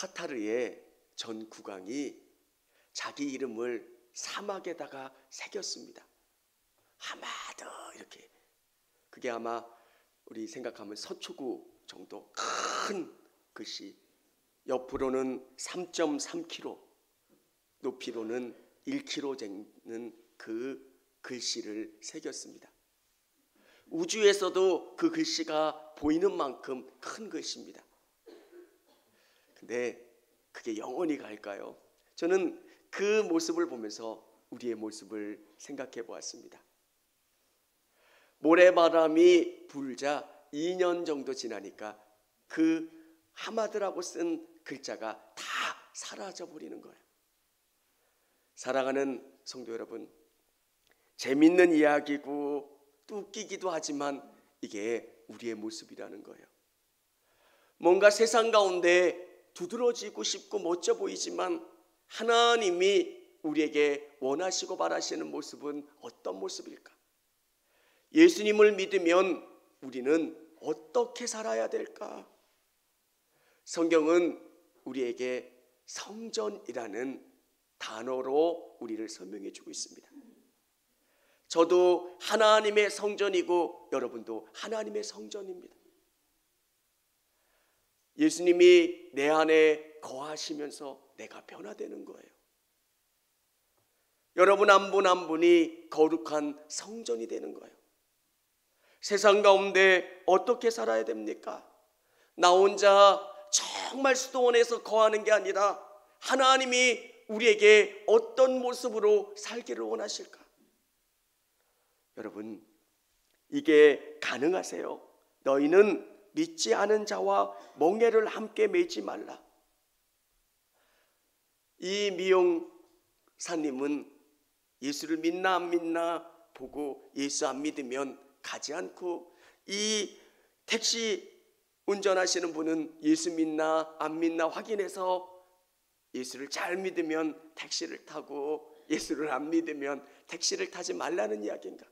타타르의 전 국왕이 자기 이름을 사막에다가 새겼습니다. 하마드 이렇게. 그게 아마 우리 생각하면 서초구 정도 큰 글씨, 옆으로는 3.3km, 높이로는 1km 되는 그 글씨를 새겼습니다. 우주에서도 그 글씨가 보이는 만큼 큰 글씨입니다. 근데 그게 영원히 갈까요? 저는 그 모습을 보면서 우리의 모습을 생각해 보았습니다. 모래바람이 불자 2년 정도 지나니까 그 하마드라고 쓴 글자가 다 사라져 버리는 거예요. 사랑하는 성도 여러분, 재밌는 이야기고 또 웃기기도 하지만 이게 우리의 모습이라는 거예요. 뭔가 세상 가운데 두드러지고 싶고 멋져 보이지만 하나님이 우리에게 원하시고 바라시는 모습은 어떤 모습일까? 예수님을 믿으면 우리는 어떻게 살아야 될까? 성경은 우리에게 성전이라는 단어로 우리를 설명해 주고 있습니다. 저도 하나님의 성전이고 여러분도 하나님의 성전입니다. 예수님이 내 안에 거하시면서 내가 변화되는 거예요. 여러분 한 분 한 분이 거룩한 성전이 되는 거예요. 세상 가운데 어떻게 살아야 됩니까? 나 혼자 정말 수도원에서 거하는 게 아니라 하나님이 우리에게 어떤 모습으로 살기를 원하실까? 여러분, 이게 가능하세요? 너희는 믿지 않은 자와 멍에를 함께 매지 말라. 이 미용사님은 예수를 믿나 안 믿나 보고 예수 안 믿으면 가지 않고, 이 택시 운전하시는 분은 예수 믿나 안 믿나 확인해서 예수를 잘 믿으면 택시를 타고 예수를 안 믿으면 택시를 타지 말라는 이야기인가?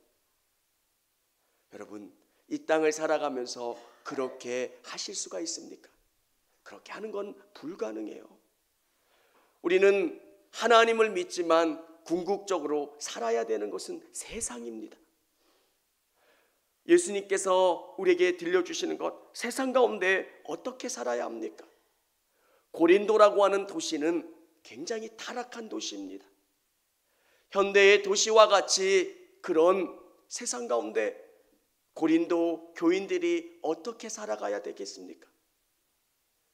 여러분, 이 땅을 살아가면서 그렇게 하실 수가 있습니까? 그렇게 하는 건 불가능해요. 우리는 하나님을 믿지만 궁극적으로 살아야 되는 것은 세상입니다. 예수님께서 우리에게 들려주시는 것, 세상 가운데 어떻게 살아야 합니까? 고린도라고 하는 도시는 굉장히 타락한 도시입니다. 현대의 도시와 같이 그런 세상 가운데 고린도 교인들이 어떻게 살아가야 되겠습니까?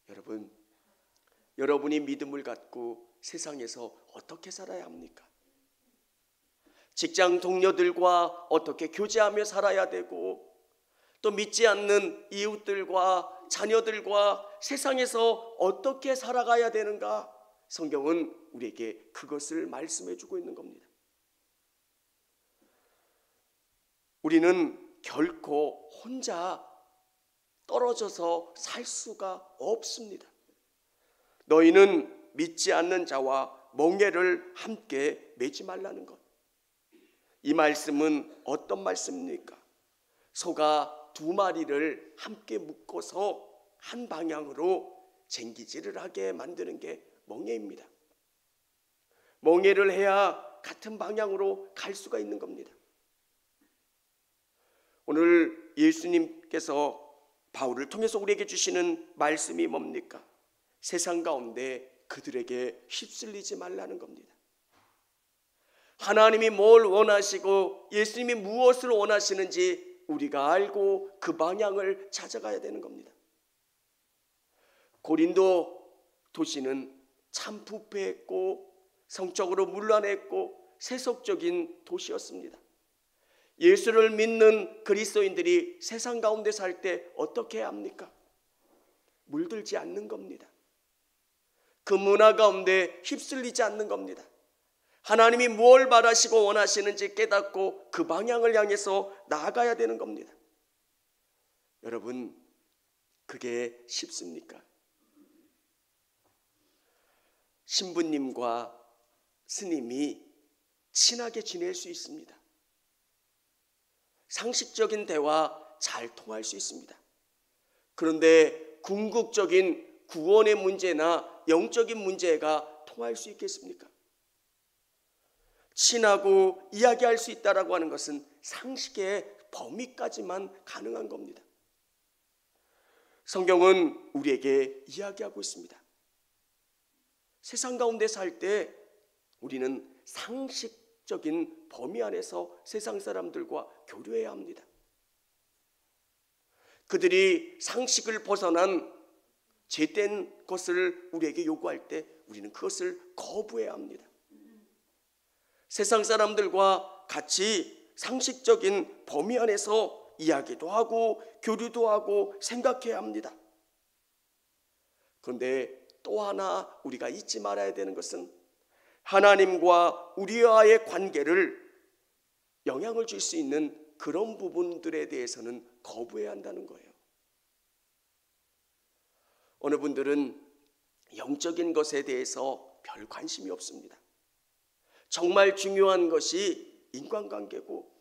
여러분, 여러분이 믿음을 갖고 세상에서 어떻게 살아야 합니까? 직장 동료들과 어떻게 교제하며 살아야 되고, 또 믿지 않는 이웃들과 자녀들과 세상에서 어떻게 살아가야 되는가? 성경은 우리에게 그것을 말씀해 주고 있는 겁니다. 우리는 결코 혼자 떨어져서 살 수가 없습니다. 너희는 믿지 않는 자와 멍에를 함께 매지 말라는 것. 이 말씀은 어떤 말씀입니까? 소가 두 마리를 함께 묶어서 한 방향으로 쟁기질을 하게 만드는 게 멍에입니다. 멍에를 해야 같은 방향으로 갈 수가 있는 겁니다. 오늘 예수님께서 바울을 통해서 우리에게 주시는 말씀이 뭡니까? 세상 가운데 그들에게 휩쓸리지 말라는 겁니다. 하나님이 뭘 원하시고 예수님이 무엇을 원하시는지 우리가 알고 그 방향을 찾아가야 되는 겁니다. 고린도 도시는 참 부패했고 성적으로 문란했고 세속적인 도시였습니다. 예수를 믿는 그리스도인들이 세상 가운데 살 때 어떻게 해야 합니까? 물들지 않는 겁니다. 그 문화 가운데 휩쓸리지 않는 겁니다. 하나님이 무엇을 바라시고 원하시는지 깨닫고 그 방향을 향해서 나아가야 되는 겁니다. 여러분, 그게 쉽습니까? 신부님과 스님이 친하게 지낼 수 있습니다. 상식적인 대화 잘 통할 수 있습니다. 그런데 궁극적인 구원의 문제나 영적인 문제가 통할 수 있겠습니까? 친하고 이야기할 수 있다라고 하는 것은 상식의 범위까지만 가능한 겁니다. 성경은 우리에게 이야기하고 있습니다. 세상 가운데 살 때 우리는 상식적인 범위 안에서 세상 사람들과 교류해야 합니다. 그들이 상식을 벗어난 죄된 것을 우리에게 요구할 때 우리는 그것을 거부해야 합니다. 세상 사람들과 같이 상식적인 범위 안에서 이야기도 하고 교류도 하고 생각해야 합니다. 그런데 또 하나 우리가 잊지 말아야 되는 것은 하나님과 우리와의 관계를 영향을 줄 수 있는 그런 부분들에 대해서는 거부해야 한다는 거예요. 어느 분들은 영적인 것에 대해서 별 관심이 없습니다. 정말 중요한 것이 인간관계고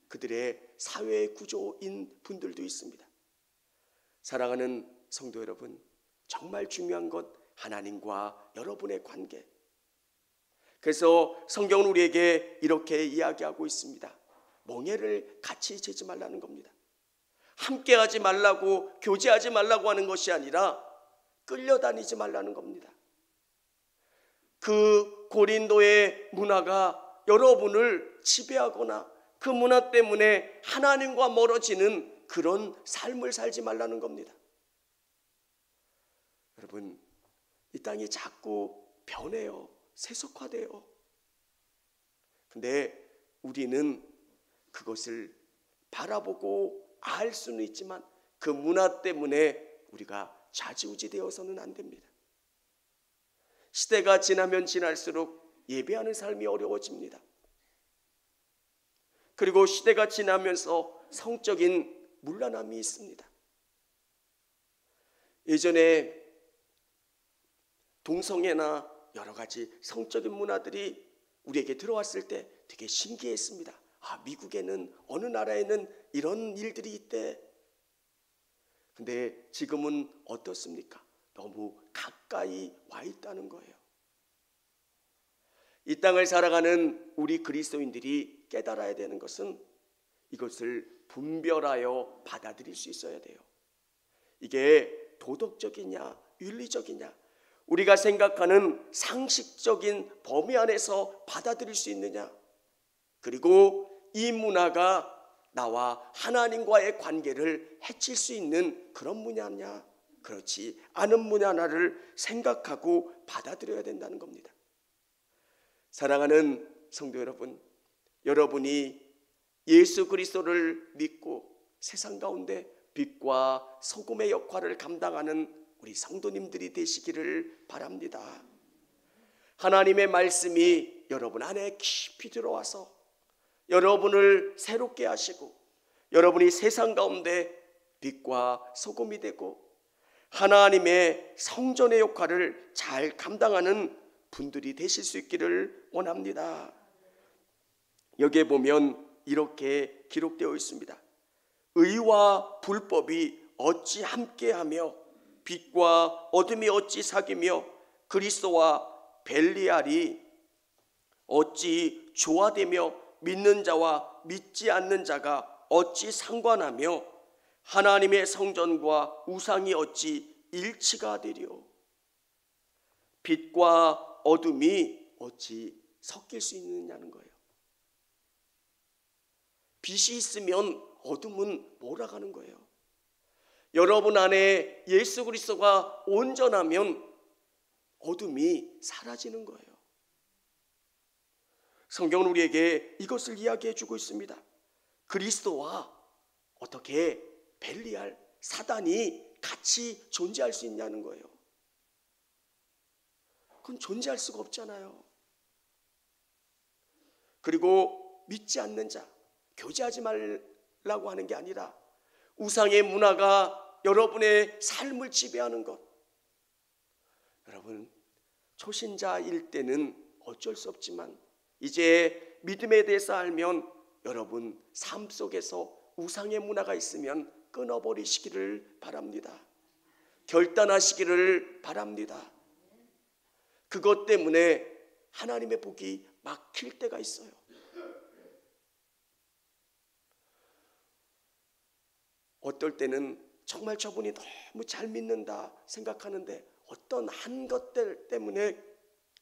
그들의 사회 구조인 분들도 있습니다. 사랑하는 성도 여러분, 정말 중요한 것 하나님과 여러분의 관계. 그래서 성경은 우리에게 이렇게 이야기하고 있습니다. 멍에를 같이 재지 말라는 겁니다. 함께하지 말라고, 교제하지 말라고 하는 것이 아니라 끌려다니지 말라는 겁니다. 그 고린도의 문화가 여러분을 지배하거나 그 문화 때문에 하나님과 멀어지는 그런 삶을 살지 말라는 겁니다. 여러분, 이 땅이 자꾸 변해요. 세속화돼요. 근데 우리는 그것을 바라보고 알 수는 있지만 그 문화 때문에 우리가 좌지우지 되어서는 안 됩니다. 시대가 지나면 지날수록 예배하는 삶이 어려워집니다. 그리고 시대가 지나면서 성적인 문란함이 있습니다. 예전에 동성애나 여러 가지 성적인 문화들이 우리에게 들어왔을 때 되게 신기했습니다. 미국에는 어느 나라에는 이런 일들이 있대. 근데 지금은 어떻습니까? 너무 가까이 와 있다는 거예요. 이 땅을 살아가는 우리 그리스도인들이 깨달아야 되는 것은 이것을 분별하여 받아들일 수 있어야 돼요. 이게 도덕적이냐 윤리적이냐, 우리가 생각하는 상식적인 범위 안에서 받아들일 수 있느냐, 그리고 이 문화가 나와 하나님과의 관계를 해칠 수 있는 그런 문화냐, 그렇지 않은 문화를 생각하고 받아들여야 된다는 겁니다. 사랑하는 성도 여러분, 여러분이 예수 그리스도를 믿고 세상 가운데 빛과 소금의 역할을 감당하는 우리 성도님들이 되시기를 바랍니다. 하나님의 말씀이 여러분 안에 깊이 들어와서 여러분을 새롭게 하시고 여러분이 세상 가운데 빛과 소금이 되고 하나님의 성전의 역할을 잘 감당하는 분들이 되실 수 있기를 원합니다. 여기에 보면 이렇게 기록되어 있습니다. 의와 불법이 어찌 함께하며 빛과 어둠이 어찌 사귀며 그리스도와 벨리알이 어찌 조화되며 믿는 자와 믿지 않는 자가 어찌 상관하며 하나님의 성전과 우상이 어찌 일치가 되리요. 빛과 어둠이 어찌 섞일 수 있느냐는 거예요. 빛이 있으면 어둠은 몰아가는 거예요. 여러분 안에 예수 그리스도가 온전하면 어둠이 사라지는 거예요. 성경은 우리에게 이것을 이야기해 주고 있습니다. 그리스도와 어떻게 벨리알, 사단이 같이 존재할 수 있냐는 거예요. 그건 존재할 수가 없잖아요. 그리고 믿지 않는 자, 교제하지 말라고 하는 게 아니라 우상의 문화가 여러분의 삶을 지배하는 것. 여러분, 초신자일 때는 어쩔 수 없지만 이제 믿음에 대해서 알면 여러분 삶 속에서 우상의 문화가 있으면 끊어버리시기를 바랍니다. 결단하시기를 바랍니다. 그것 때문에 하나님의 복이 막힐 때가 있어요. 어떨 때는 정말 저분이 너무 잘 믿는다 생각하는데 어떤 한 것들 때문에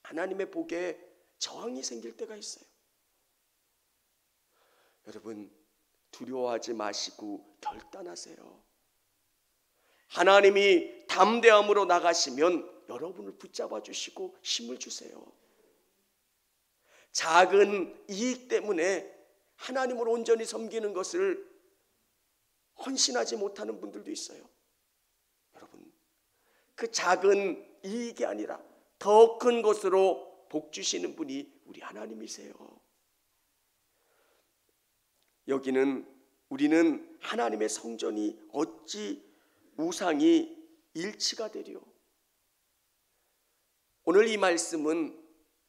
하나님의 복에 저항이 생길 때가 있어요. 여러분, 두려워하지 마시고 결단하세요. 하나님이 담대함으로 나가시면 여러분을 붙잡아 주시고 힘을 주세요. 작은 이익 때문에 하나님을 온전히 섬기는 것을 헌신하지 못하는 분들도 있어요. 여러분, 그 작은 이익이 아니라 더 큰 것으로 복 주시는 분이 우리 하나님이세요. 우리는 하나님의 성전이 어찌 우상이 일치가 되리요. 오늘 이 말씀은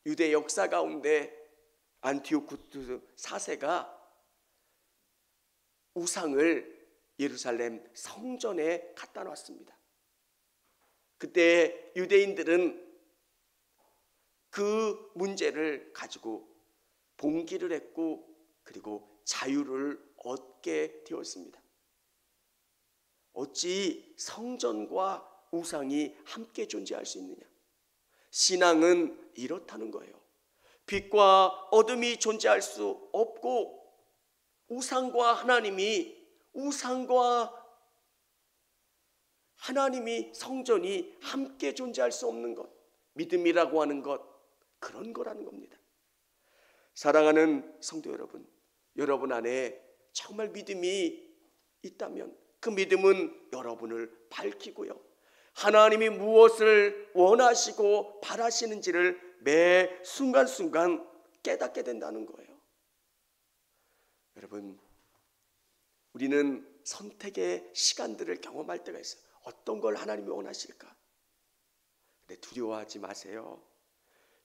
유대 역사 가운데 안티오쿠스 4세가 우상을 예루살렘 성전에 갖다 놨습니다. 그때 유대인들은 그 문제를 가지고 봉기를 했고 그리고 자유를 얻게 되었습니다. 어찌 성전과 우상이 함께 존재할 수 있느냐? 신앙은 이렇다는 거예요. 빛과 어둠이 존재할 수 없고 우상과 하나님이 성전이 함께 존재할 수 없는 것, 믿음이라고 하는 것, 그런 거라는 겁니다. 사랑하는 성도 여러분, 여러분 안에 정말 믿음이 있다면 그 믿음은 여러분을 밝히고요, 하나님이 무엇을 원하시고 바라시는지를 매 순간순간 깨닫게 된다는 거예요. 여러분, 우리는 선택의 시간들을 경험할 때가 있어요. 어떤 걸 하나님이 원하실까? 근데 두려워하지 마세요.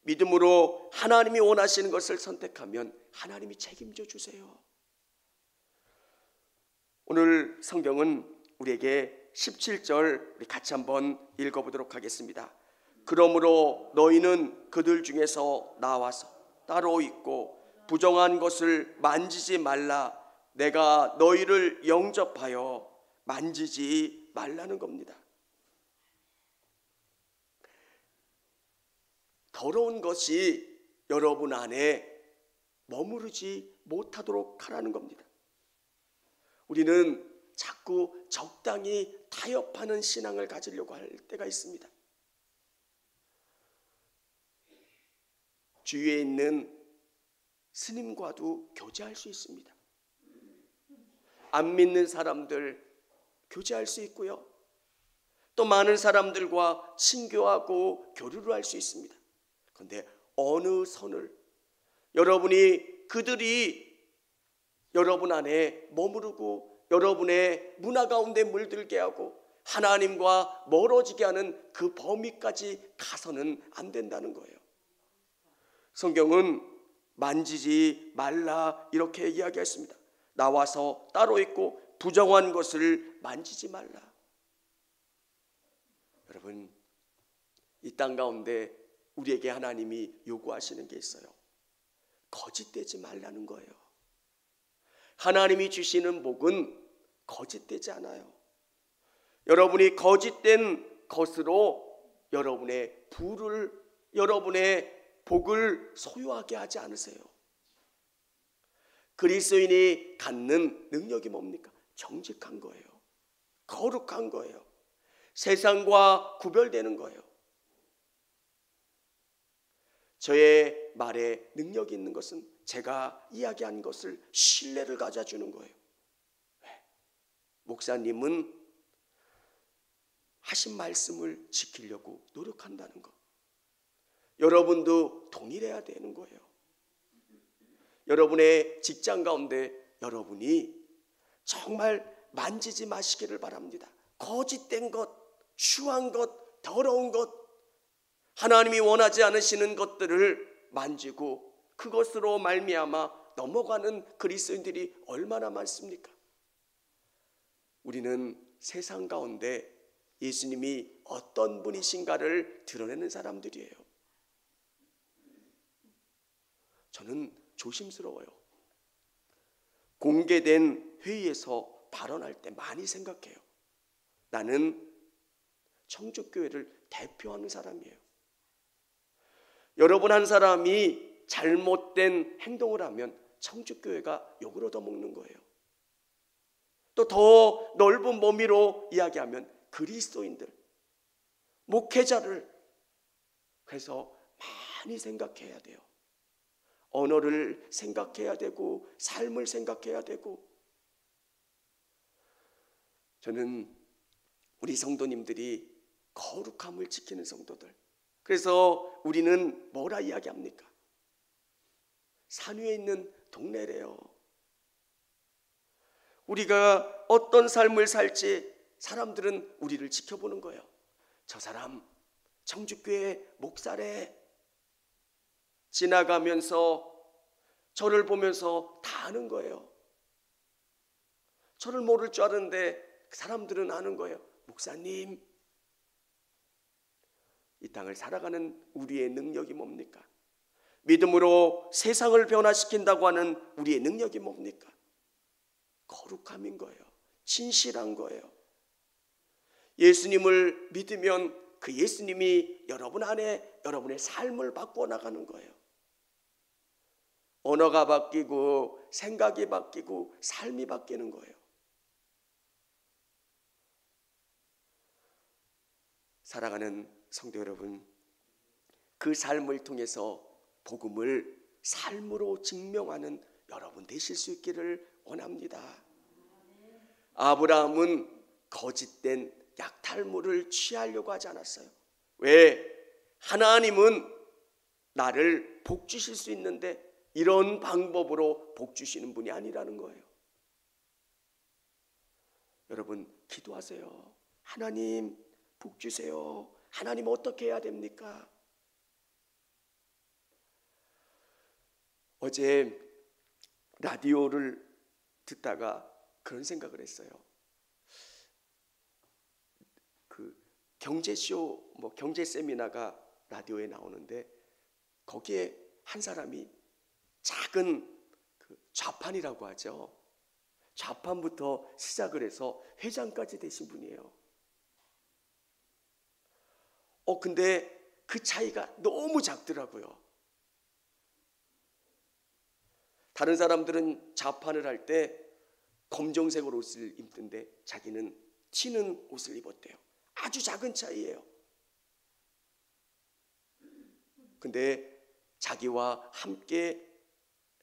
믿음으로 하나님이 원하시는 것을 선택하면 하나님이 책임져 주세요. 오늘 성경은 우리에게 17절 우리 같이 한번 읽어보도록 하겠습니다. 그러므로 너희는 그들 중에서 나와서 따로 있고 부정한 것을 만지지 말라. 내가 너희를 영접하여 만지지 말라는 겁니다. 더러운 것이 여러분 안에 머무르지 못하도록 하라는 겁니다. 우리는 자꾸 적당히 타협하는 신앙을 가지려고 할 때가 있습니다. 주위에 있는 스님과도 교제할 수 있습니다. 안 믿는 사람들 교제할 수 있고요, 또 많은 사람들과 친교하고 교류를 할 수 있습니다. 그런데 어느 선을 그들이 여러분 안에 머무르고 여러분의 문화 가운데 물들게 하고 하나님과 멀어지게 하는 그 범위까지 가서는 안 된다는 거예요. 성경은 만지지 말라 이렇게 이야기했습니다. 나와서 따로 있고 부정한 것을 만지지 말라. 여러분, 이 땅 가운데 우리에게 하나님이 요구하시는 게 있어요. 거짓되지 말라는 거예요. 하나님이 주시는 복은 거짓되지 않아요. 여러분이 거짓된 것으로 여러분의 복을 소유하게 하지 않으세요. 그리스도인이 갖는 능력이 뭡니까? 정직한 거예요. 거룩한 거예요. 세상과 구별되는 거예요. 저의 말에 능력이 있는 것은 제가 이야기한 것을 신뢰를 가져주는 거예요. 왜? 목사님은 하신 말씀을 지키려고 노력한다는 것. 여러분도 동일해야 되는 거예요. 여러분의 직장 가운데 여러분이 정말 만지지 마시기를 바랍니다. 거짓된 것, 추한 것, 더러운 것, 하나님이 원하지 않으시는 것들을 만지고 그것으로 말미암아 넘어가는 그리스도인들이 얼마나 많습니까? 우리는 세상 가운데 예수님이 어떤 분이신가를 드러내는 사람들이에요. 저는 조심스러워요. 공개된 회의에서 발언할 때 많이 생각해요. 나는 청주교회를 대표하는 사람이에요. 여러분 한 사람이 잘못된 행동을 하면 청주교회가 욕을 얻어먹는 거예요. 또 더 넓은 범위로 이야기하면 그리스도인들, 목회자를 그래서 많이 생각해야 돼요. 언어를 생각해야 되고 삶을 생각해야 되고. 저는 우리 성도님들이 거룩함을 지키는 성도들, 그래서 우리는 뭐라 이야기합니까? 산 위에 있는 동네래요. 우리가 어떤 삶을 살지 사람들은 우리를 지켜보는 거예요. 저 사람 청주교회 목사래. 지나가면서 저를 보면서 다 아는 거예요. 저를 모를 줄 아는데 사람들은 아는 거예요. 목사님. 이 땅을 살아가는 우리의 능력이 뭡니까? 믿음으로 세상을 변화시킨다고 하는 우리의 능력이 뭡니까? 거룩함인 거예요. 진실한 거예요. 예수님을 믿으면 그 예수님이 여러분 안에 여러분의 삶을 바꾸어 나가는 거예요. 언어가 바뀌고 생각이 바뀌고 삶이 바뀌는 거예요. 사랑하는 성도 여러분, 그 삶을 통해서 복음을 삶으로 증명하는 여러분 되실 수 있기를 원합니다. 아브라함은 거짓된 약탈물을 취하려고 하지 않았어요. 왜? 하나님은 나를 복 주실 수 있는데 이런 방법으로 복 주시는 분이 아니라는 거예요. 여러분 기도하세요. 하나님 복 주세요. 하나님 어떻게 해야 됩니까? 어제 라디오를 듣다가 그런 생각을 했어요. 그 경제쇼, 경제 세미나가 라디오에 나오는데 거기에 한 사람이 작은 그 좌판이라고 하죠. 좌판부터 시작을 해서 회장까지 되신 분이에요. 근데 그 차이가 너무 작더라고요. 다른 사람들은 좌판을 할 때 검정색 옷을 입던데 자기는 튀는 옷을 입었대요. 아주 작은 차이예요. 근데 자기와 함께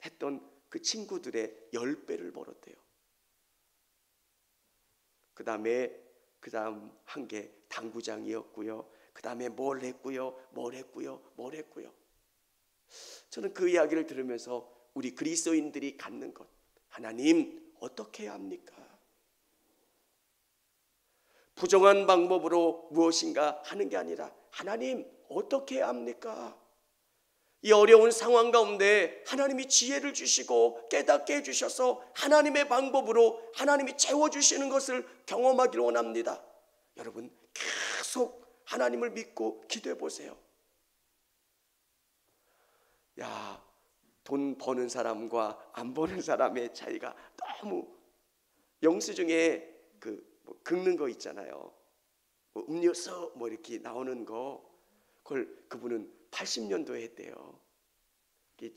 했던 그 친구들의 10배를 벌었대요. 그 다음 한 게 당구장이었고요. 그 다음에 뭘 했고요. 저는 그 이야기를 들으면서 우리 그리스도인들이 갖는 것, 하나님 어떻게 해야 합니까? 부정한 방법으로 무엇인가 하는 게 아니라 하나님 어떻게 해야 합니까? 이 어려운 상황 가운데 하나님이 지혜를 주시고 깨닫게 해주셔서 하나님의 방법으로 하나님이 채워주시는 것을 경험하기를 원합니다. 여러분 계속 하나님을 믿고 기도해 보세요. 돈 버는 사람과 안 버는 사람의 차이가 너무, 영수증에 긁는 거 있잖아요. 음료수 이렇게 나오는 거, 그걸 그분은 80년도에 했대요.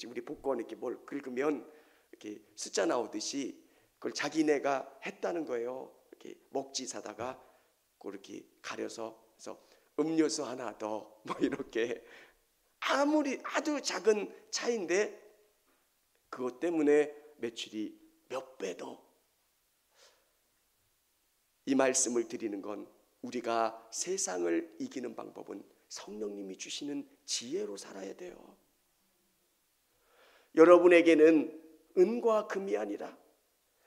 우리 복권 이렇게 뭘 긁으면 이렇게 숫자 나오듯이 그걸 자기네가 했다는 거예요. 이렇게 먹지 사다가 그렇게 가려서, 그래서 음료수 하나 더 이렇게, 아무리 아주 작은 차이인데 그것 때문에 매출이 몇 배 더. 이 말씀을 드리는 건 우리가 세상을 이기는 방법은 성령님이 주시는 지혜로 살아야 돼요. 여러분에게는 은과 금이 아니라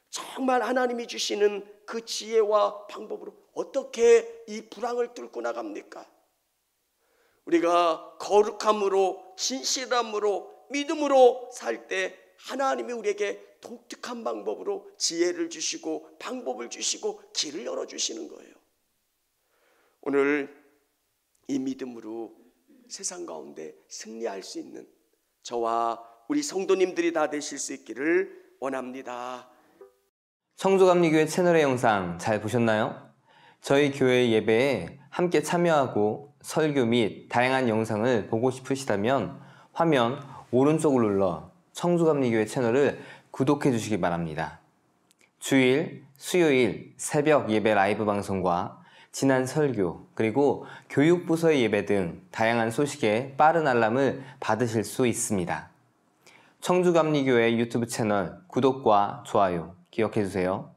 정말 하나님이 주시는 그 지혜와 방법으로 어떻게 이 불황을 뚫고 나갑니까? 우리가 거룩함으로, 진실함으로, 믿음으로 살 때 하나님이 우리에게 독특한 방법으로 지혜를 주시고 방법을 주시고 길을 열어주시는 거예요. 오늘 이 믿음으로 세상 가운데 승리할 수 있는 저와 우리 성도님들이 다 되실 수 있기를 원합니다. 청주감리교회 채널의 영상 잘 보셨나요? 저희 교회 예배에 함께 참여하고 설교 및 다양한 영상을 보고 싶으시다면 화면 오른쪽을 눌러 청주감리교회 채널을 구독해 주시기 바랍니다. 주일, 수요일 새벽 예배 라이브 방송과 지난 설교, 그리고 교육부서의 예배 등 다양한 소식에 빠른 알람을 받으실 수 있습니다. 청주감리교회 유튜브 채널 구독과 좋아요 기억해 주세요.